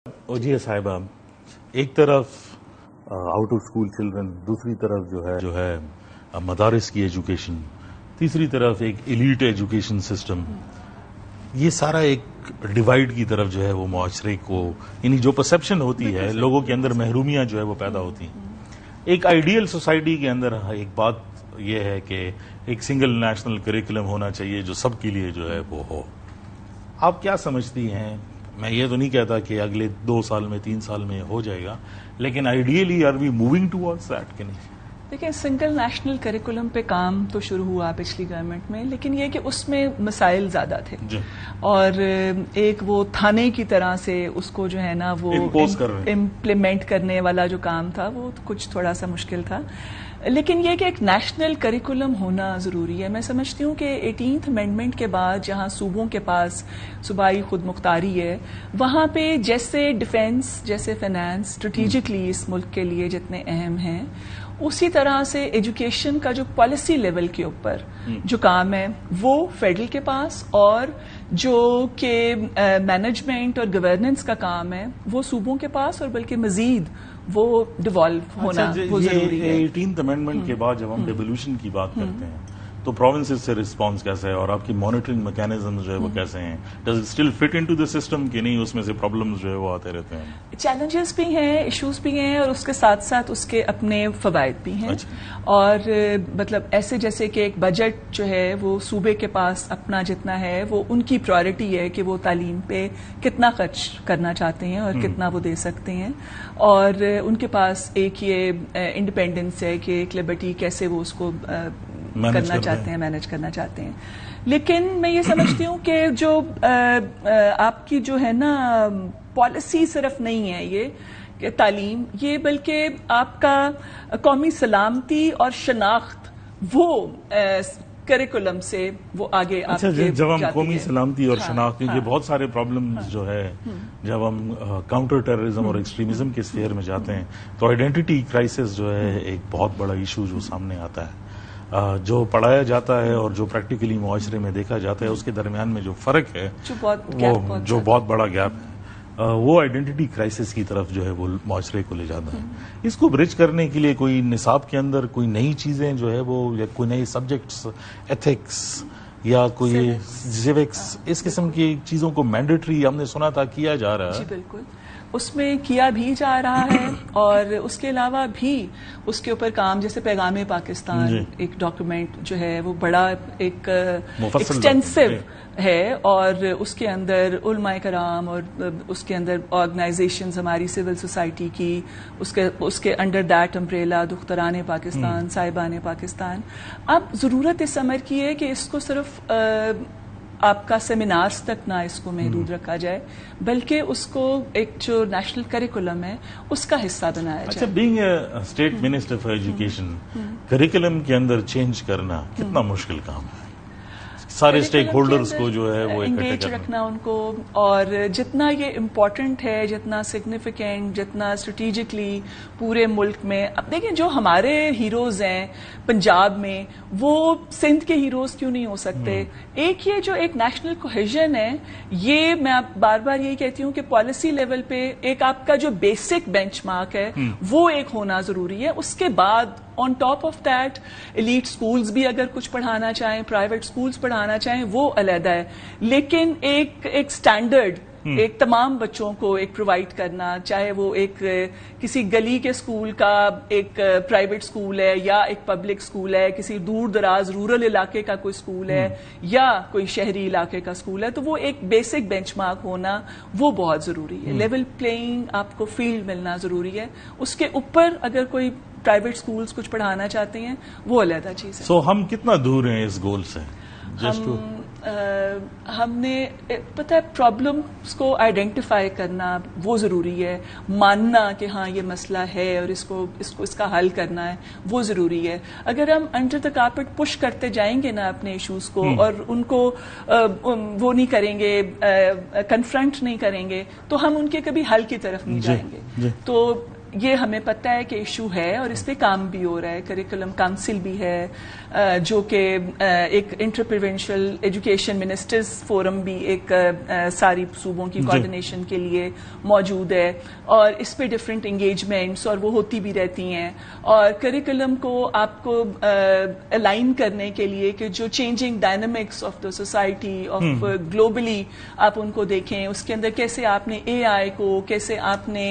جی صاحبہ، ایک طرف آؤٹ آف اسکول چلڈرن، دوسری طرف جو ہے مدارس کی ایجوکیشن، تیسری طرف ایک ایلیٹ ایجوکیشن سسٹم، یہ سارا ایک ڈیوائیڈ کی طرف جو ہے وہ معاشرے کو، یعنی جو پرسپشن ہوتی ہے لوگوں کے اندر محرومیاں جو ہے وہ پیدا ہوتی ہیں. ایک آئیڈیل سوسائٹی کے اندر ایک بات یہ ہے کہ ایک سنگل نیشنل کریکولم ہونا چاہیے جو سب کے لیے جو ہے وہ ہو. آپ کیا سمجھتی ہیں؟ میں یہ تو نہیں کہتا کہ اگلے 2 سال میں 3 سال میں ہو جائے گا، لیکن ideally are we moving towards that کہ نہیں؟ دیکھیں، سنگل نیشنل کریکولم پہ کام تو شروع ہوا پچھلی گورنمنٹ میں، لیکن یہ کہ اس میں مسائل زیادہ تھے اور ایک وہ تھانے کی طرح سے اس کو جو ہے نا وہ امپلیمنٹ کرنے والا جو کام تھا وہ کچھ تھوڑا سا مشکل تھا. لیکن یہ کہ ایک نیشنل کریکولم ہونا ضروری ہے. میں سمجھتی ہوں کہ 18th امینڈمنٹ کے بعد جہاں صوبوں کے پاس صوبائی خود مختاری ہے، وہاں پہ جیسے ڈیفینس، جیسے فائنانس اسٹریٹجکلی اس ملک کے لیے جتنے اہم ہیں، اسی طرح سے ایجوکیشن کا جو پالیسی لیول کے اوپر جو کام ہے وہ فیڈرل کے پاس، اور جو کہ مینجمنٹ اور گورننس کا کام ہے وہ صوبوں کے پاس، اور بلکہ مزید وہ ڈیوالو ہونا وہ ضروری ہے. 18th امینڈمنٹ کے بعد جب ہم ڈیولیوشن کی بات کرتے ہیں تو پروونسز سے رسپانس کیسا ہے، اور آپ کی مانیٹرنگ میکینزم جو ہے وہ کیسے ہیں؟ Does it still fit into the system کہ نہیں، اس میں سے پرابلمز جو ہے وہ آتے رہتے ہیں؟ چیلنجز بھی ہیں، ایشوز بھی ہیں، اور اس کے ساتھ ساتھ اس کے اپنے فوائد بھی ہیں. اور مطلب ایسے جیسے کہ ایک بجٹ جو ہے وہ صوبے کے پاس اپنا جتنا ہے وہ ان کی پرائرٹی ہے کہ وہ تعلیم پہ کتنا خرچ کرنا چاہتے ہیں اور کتنا وہ دے سکتے ہیں، اور ان کے پاس ایک یہ انڈیپینڈنس ہے کہ ایک لبرٹی کیسے وہ اس کو کرنا چاہتے ہیں، مینج کرنا چاہتے ہیں. لیکن میں یہ سمجھتی ہوں کہ جو آپ کی جو ہے نا پالیسی صرف نہیں ہے یہ کہ تعلیم، یہ بلکہ آپ کا قومی سلامتی اور شناخت وہ کریکولم سے وہ آگے آپ کے جب ہم قومی سلامتی اور شناخت، کیونکہ بہت سارے پرابلمز جو ہے جب ہم کاؤنٹر ٹیررزم اور ایکسٹریمزم کے اسفیئر میں جاتے ہیں تو آئیڈینٹی کرائسس جو ہے ایک بہت بڑا ایشو جو سامنے آتا ہے. جو پڑھایا جاتا ہے اور جو پریکٹیکلی معاشرے میں دیکھا جاتا ہے اس کے درمیان میں جو فرق ہے، جو بہت بڑا گیپ ہے، وہ آئیڈینٹی کرائسس کی طرف جو ہے وہ معاشرے کو لے جاتا ہے. اس کو برج کرنے کے لیے کوئی نصاب کے اندر کوئی نئی چیزیں جو ہے وہ، یا کوئی نئی سبجیکٹس، ایتھکس یا کوئی سیوکس، اس قسم کی چیزوں کو مینڈیٹری ہم نے سنا تھا کیا جا رہا ہے؟ جی بالکل، اس میں کیا بھی جا رہا ہے، اور اس کے علاوہ بھی اس کے اوپر کام، جیسے پیغام پاکستان ایک ڈاکیومنٹ جو ہے وہ بڑا ایک ایکسٹینسو ہے، اور اس کے اندر علماء کرام اور اس کے اندر آرگنائزیشنز ہماری سول سوسائٹی کی، اس کے انڈر دیٹ امبریلا دختران پاکستان، صاحبان پاکستان. اب ضرورت اس امر کی ہے کہ اس کو صرف آپ کا سیمینارز تک نہ اس کو محدود رکھا جائے، بلکہ اس کو ایک جو نیشنل کریکولم ہے اس کا حصہ بنایا جائے. اچھا، being a state minister for education, curriculum کے اندر چینج کرنا کتنا مشکل کام ہے؟ سارے اسٹیک ہولڈرز کو جو ہے وہ انگیج رکھنا ان کو، اور جتنا یہ امپورٹنٹ ہے، جتنا سگنیفیکینٹ، جتنا اسٹریٹجکلی پورے ملک میں. اب دیکھیں، جو ہمارے ہیروز ہیں پنجاب میں وہ سندھ کے ہیروز کیوں نہیں ہو سکتے؟ ایک یہ جو ایک نیشنل کوہیژن ہے، یہ میں بار بار یہی کہتی ہوں کہ پالیسی لیول پہ ایک آپ کا جو بیسک بینچ مارک ہے وہ ایک ہونا ضروری ہے. اس کے بعد on top of that elite schools بھی اگر کچھ پڑھانا چاہیں، پرائیویٹ سکولز پڑھانا چاہیں، وہ علیحدہ ہے، لیکن ایک سٹینڈرڈ ایک تمام بچوں کو ایک پرووائڈ کرنا، چاہے وہ ایک کسی گلی کے سکول کا ایک پرائیویٹ سکول ہے، یا ایک پبلک سکول ہے، کسی دور دراز رورل علاقے کا کوئی سکول ہے، یا کوئی شہری علاقے کا سکول ہے، تو وہ ایک بیسک بینچ مارک ہونا وہ بہت ضروری ہے. لیول پلینگ آپ کو فیلڈ ملنا ضروری ہے. اس کے اوپر اگر کوئی پرائیویٹ سکولز کچھ پڑھانا چاہتے ہیں وہ علیحدہ چیز ہے. سو ہم کتنا دور ہیں اس گول سے؟ ہم نے پتہ ہے پرابلمس کو آئیڈینٹیفائی کرنا وہ ضروری ہے، ماننا کہ ہاں یہ مسئلہ ہے اور اس کا حل کرنا ہے وہ ضروری ہے. اگر ہم انڈر دا کارپٹ پش کرتے جائیں گے نا اپنے ایشوز کو، اور ان کو وہ نہیں کریں گے، کنفرنٹ نہیں کریں گے، تو ہم ان کے کبھی حل کی طرف نہیں جائیں گے. تو یہ ہمیں پتہ ہے کہ ایشو ہے اور اس پہ کام بھی ہو رہا ہے. کریکولم کاؤنسل بھی ہے جو کہ ایک inter provincial education ministers forum بھی ایک ساری صوبوں کی کوارڈینیشن کے لیے موجود ہے, اور اس پہ ڈفرینٹ انگیجمنٹس اور وہ ہوتی بھی رہتی ہیں. اور کریکولم کو آپ کو الائن کرنے کے لیے کہ جو changing dynamics of the society of globally آپ ان کو دیکھیں, اس کے اندر کیسے آپ نے اے آئی کو, کیسے آپ نے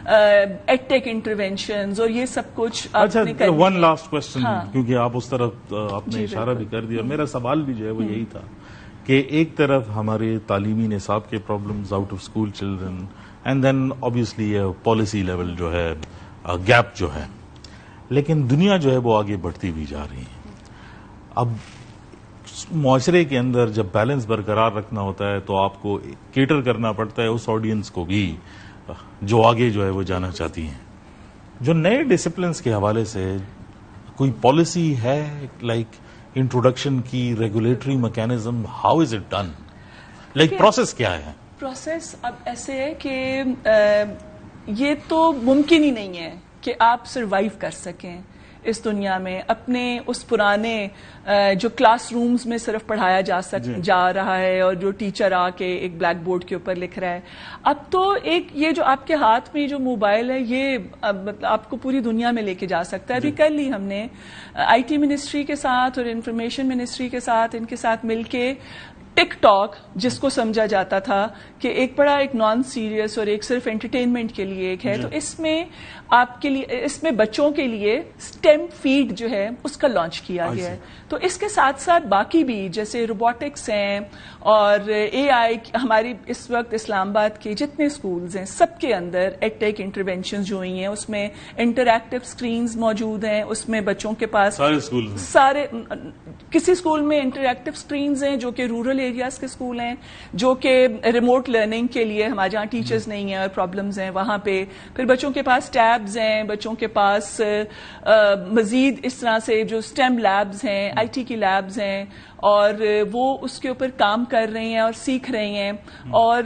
ایڈ ٹیک انٹروینشنز اور یہ سب کچھ آپ نے کرنا ہے. ون لاسٹ کوشچن, کیونکہ آپ اس طرف آپ نے اشارہ بھی کر دیا, میرا سوال بھی جو ہے وہ یہی تھا کہ ایک طرف ہمارے تعلیمی نصاب کے problems, out of school children, and then obviously policy level جو ہے گیپ جو ہے, لیکن دنیا جو ہے وہ آگے بڑھتی بھی جا رہی ہے. اب معاشرے کے اندر جب بیلنس برقرار رکھنا ہوتا ہے تو آپ کو کیٹر کرنا پڑتا ہے اس آڈینس کو بھی جو آگے جو ہے وہ جانا چاہتی ہیں. جو نئے ڈسپلنس کے حوالے سے کوئی پالیسی ہے, لائک انٹروڈکشن کی regulatory mechanism, how is it done, like process کیا ہے؟ پروسیس اب ایسے ہے کہ یہ تو ممکن ہی نہیں ہے کہ آپ سروائیو کر سکیں اس دنیا میں اپنے اس پرانے جو کلاس رومز میں صرف پڑھایا جا رہا ہے اور جو ٹیچر آ کے ایک بلیک بورڈ کے اوپر لکھ رہا ہے. اب تو ایک یہ جو آپ کے ہاتھ میں جو موبائل ہے یہ آپ کو پوری دنیا میں لے کے جا سکتا ہے. ابھی کل ہی ہم نے آئی ٹی منسٹری کے ساتھ اور انفارمیشن منسٹری کے ساتھ ان کے ساتھ مل کے ٹک ٹاک, جس کو سمجھا جاتا تھا کہ ایک بڑا ایک نان سیریس اور ایک صرف انٹرٹینمنٹ کے لیے ایک ہے, تو اس میں آپ کے لیے, اس میں بچوں کے لیے اسٹیم فیڈ جو ہے اس کا لانچ کیا گیا ہے. تو اس کے ساتھ ساتھ باقی بھی جیسے روبوٹکس ہیں اور اے آئی, ہماری اس وقت اسلام آباد کے جتنے اسکولز ہیں سب کے اندر ایڈ ٹیک انٹروینشنز جو ہوئی ہیں, اس میں انٹریکٹیو اسکرینز موجود ہیں, اس میں بچوں کے پاس سارے کسی اسکول میں انٹریکٹیو اسکرینز ہیں جو کہ رورل ایریاز کے اسکول ہیں, جو کہ ریموٹ لرننگ کے لیے ہمارے جہاں ٹیچرز نہیں ہیں اور پرابلمز ہیں وہاں پہ, پھر بچوں کے پاس ٹیبز ہیں, بچوں کے پاس مزید اس طرح سے جو اسٹیم لیبز ہیں, آئی ٹی کی لیبز ہیں, اور وہ اس کے اوپر کام کر رہے ہیں اور سیکھ رہے ہیں. اور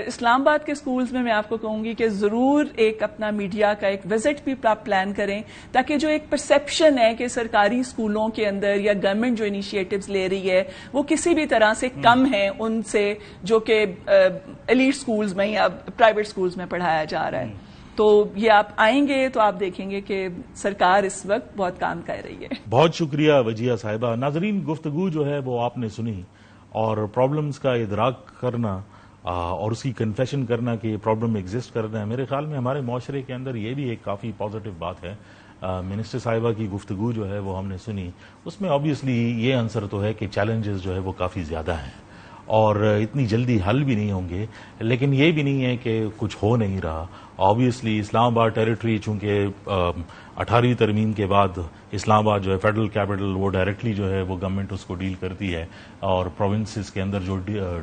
اسلام آباد کے اسکولز میں آپ کو کہوں گی کہ ضرور ایک اپنا میڈیا کا ایک وزٹ بھی آپ پلان کریں, تاکہ جو ایک پرسیپشن ہے کہ سرکاری اسکولوں کے اندر یا گورنمنٹ جو انیشیٹوز لے رہی ہے وہ کسی بھی طرح سے کم ہیں ان سے جو کہ ایلیٹ اسکولز میں یا پرائیویٹ اسکولز میں پڑھایا جا رہا ہے. تو یہ آپ آئیں گے تو آپ دیکھیں گے کہ سرکار اس وقت بہت کام کر رہی ہے. بہت شکریہ وجیہہ صاحبہ. ناظرین, گفتگو جو ہے وہ آپ نے سنی, اور پرابلمز کا ادراک کرنا اور اس کی کنفیشن کرنا کہ یہ پرابلم ایگزسٹ کرنا ہے, میرے خیال میں ہمارے معاشرے کے اندر یہ بھی ایک کافی پازیٹیو بات ہے. منسٹر صاحبہ کی گفتگو جو ہے وہ ہم نے سنی, اس میں آبویسلی یہ آنسر تو ہے کہ چیلنجز جو ہے وہ کافی زیادہ ہیں اور اتنی جلدی حل بھی نہیں ہوں گے, لیکن یہ بھی نہیں ہے کہ کچھ ہو نہیں رہا. آبویسلی اسلام آباد ٹیریٹری چونکہ 18ویں ترمیم کے بعد اسلام آباد جو ہے فیڈرل کیپٹل, وہ ڈائریکٹلی جو ہے وہ گورنمنٹ اس کو ڈیل کرتی ہے, اور پروونسز کے اندر جو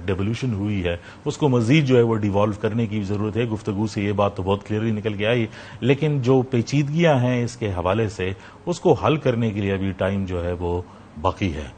ڈیولیوشن ہوئی ہے اس کو مزید جو ہے وہ ڈیوالو کرنے کی ضرورت ہے. گفتگو سے یہ بات تو بہت کلیئرلی نکل کے آئی, لیکن جو پیچیدگیاں ہیں اس کے حوالے سے اس کو حل کرنے کے لیے ابھی ٹائم جو ہے وہ باقی ہے.